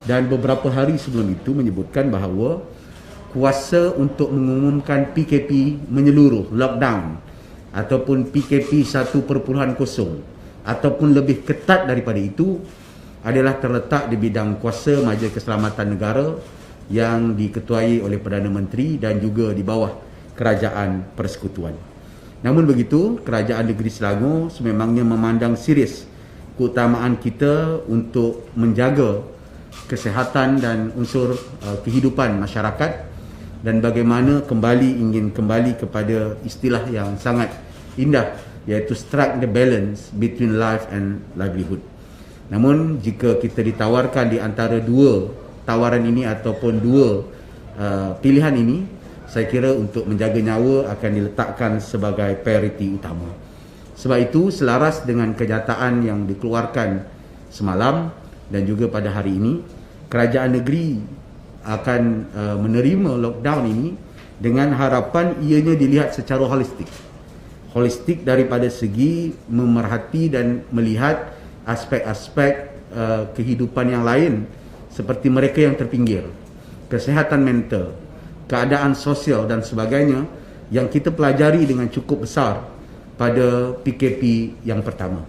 dan beberapa hari sebelum itu menyebutkan bahawa kuasa untuk mengumumkan PKP menyeluruh, lockdown ataupun PKP 1.0 ataupun lebih ketat daripada itu adalah terletak di bidang kuasa Majlis Keselamatan Negara yang diketuai oleh Perdana Menteri dan juga di bawah Kerajaan Persekutuan. Namun begitu, Kerajaan Negeri Selangor sememangnya memandang serius keutamaan kita untuk menjaga kesihatan dan unsur kehidupan masyarakat dan bagaimana ingin kembali kepada istilah yang sangat indah, iaitu strike the balance between life and livelihood. Namun jika kita ditawarkan di antara dua tawaran ini ataupun dua pilihan ini, saya kira untuk menjaga nyawa akan diletakkan sebagai prioriti utama. Sebab itu, selaras dengan kenyataan yang dikeluarkan semalam dan juga pada hari ini, kerajaan negeri akan menerima lockdown ini dengan harapan ianya dilihat secara holistik. Holistik daripada segi memerhati dan melihat aspek-aspek kehidupan yang lain seperti mereka yang terpinggir, kesihatan mental, keadaan sosial dan sebagainya yang kita pelajari dengan cukup besar pada PKP yang pertama.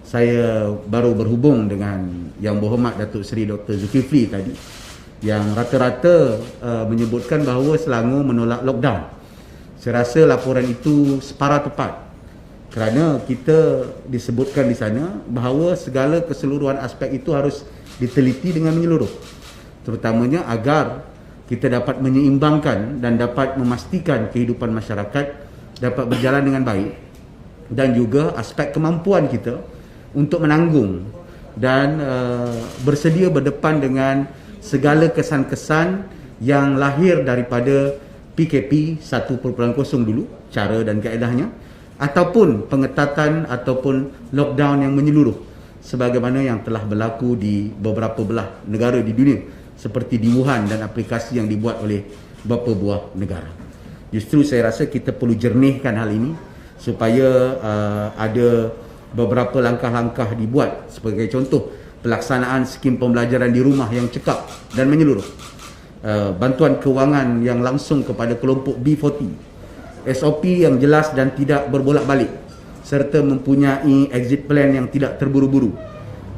Saya baru berhubung dengan Yang Berhormat Datuk Seri Dr. Zulkifli tadi yang rata-rata menyebutkan bahawa Selangor menolak lockdown. Saya rasa laporan itu separah tepat kerana kita disebutkan di sana bahawa segala keseluruhan aspek itu harus diteliti dengan menyeluruh, terutamanya agar kita dapat menyeimbangkan dan dapat memastikan kehidupan masyarakat dapat berjalan dengan baik dan juga aspek kemampuan kita untuk menanggung dan bersedia berdepan dengan segala kesan-kesan yang lahir daripada PKP 1.0 dulu, cara dan kaedahnya, ataupun pengetatan ataupun lockdown yang menyeluruh sebagaimana yang telah berlaku di beberapa belah negara di dunia seperti di Wuhan dan aplikasi yang dibuat oleh beberapa buah negara. Justru saya rasa kita perlu jernihkan hal ini supaya ada beberapa langkah-langkah dibuat, sebagai contoh pelaksanaan skim pembelajaran di rumah yang cekap dan menyeluruh, bantuan kewangan yang langsung kepada kelompok B40, SOP yang jelas dan tidak berbolak-balik, serta mempunyai exit plan yang tidak terburu-buru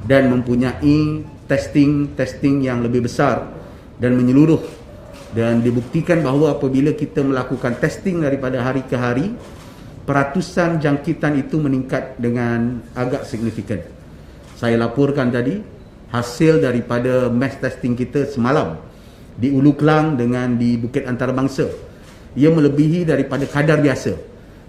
dan mempunyai testing yang lebih besar dan menyeluruh, dan dibuktikan bahawa apabila kita melakukan testing daripada hari ke hari, peratusan jangkitan itu meningkat dengan agak signifikan. Saya laporkan tadi hasil daripada mass testing kita semalam di Ulu Kelang dengan di Bukit Antarabangsa. Ia melebihi daripada kadar biasa,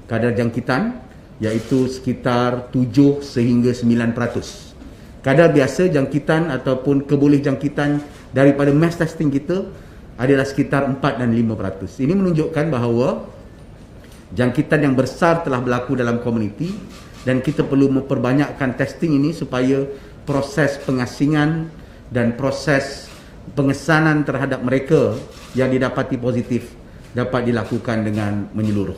kadar jangkitan, iaitu sekitar 7 sehingga 9%. Kadar biasa jangkitan ataupun keboleh jangkitan daripada mass testing kita adalah sekitar 4 dan 5%. Ini menunjukkan bahawa jangkitan yang besar telah berlaku dalam komuniti dan kita perlu memperbanyakkan testing ini supaya proses pengasingan dan proses pengesanan terhadap mereka yang didapati positif dapat dilakukan dengan menyeluruh.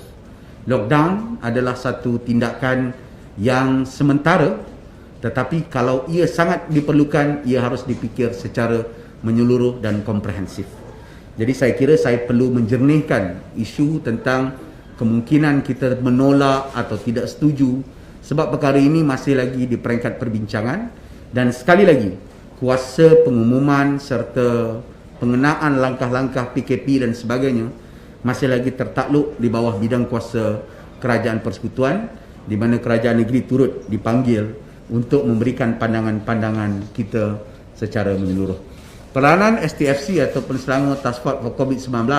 Lockdown adalah satu tindakan yang sementara, tetapi kalau ia sangat diperlukan, ia harus dipikir secara menyeluruh dan komprehensif. Jadi saya kira saya perlu menjernihkan isu tentang kemungkinan kita menolak atau tidak setuju, sebab perkara ini masih lagi di peringkat perbincangan dan sekali lagi kuasa pengumuman serta pengenaan langkah-langkah PKP dan sebagainya masih lagi tertakluk di bawah bidang kuasa Kerajaan Persekutuan, di mana kerajaan negeri turut dipanggil untuk memberikan pandangan-pandangan kita secara menyeluruh. Peranan STFC ataupun Selangor Task Force for COVID-19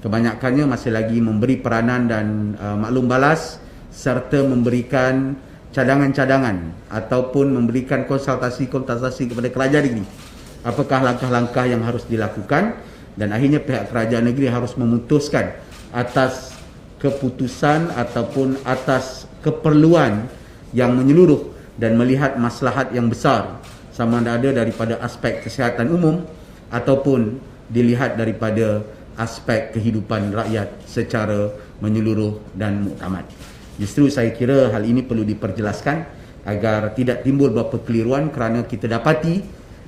kebanyakannya masih lagi memberi peranan dan maklum balas serta memberikan cadangan-cadangan ataupun memberikan konsultasi-konsultasi kepada kerajaan negeri. Apakah langkah-langkah yang harus dilakukan, dan akhirnya pihak kerajaan negeri harus memutuskan atas keputusan ataupun atas keperluan yang menyeluruh dan melihat maslahat yang besar, sama ada daripada aspek kesihatan umum ataupun dilihat daripada aspek kehidupan rakyat secara menyeluruh dan muktamad. Justru saya kira hal ini perlu diperjelaskan agar tidak timbul beberapa kekeliruan, kerana kita dapati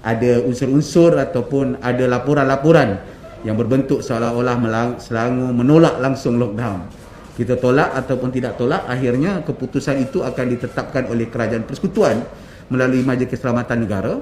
ada unsur-unsur ataupun ada laporan-laporan yang berbentuk seolah-olah Selangor menolak langsung lockdown. Kita tolak ataupun tidak tolak, akhirnya keputusan itu akan ditetapkan oleh Kerajaan Persekutuan melalui Majlis Keselamatan Negara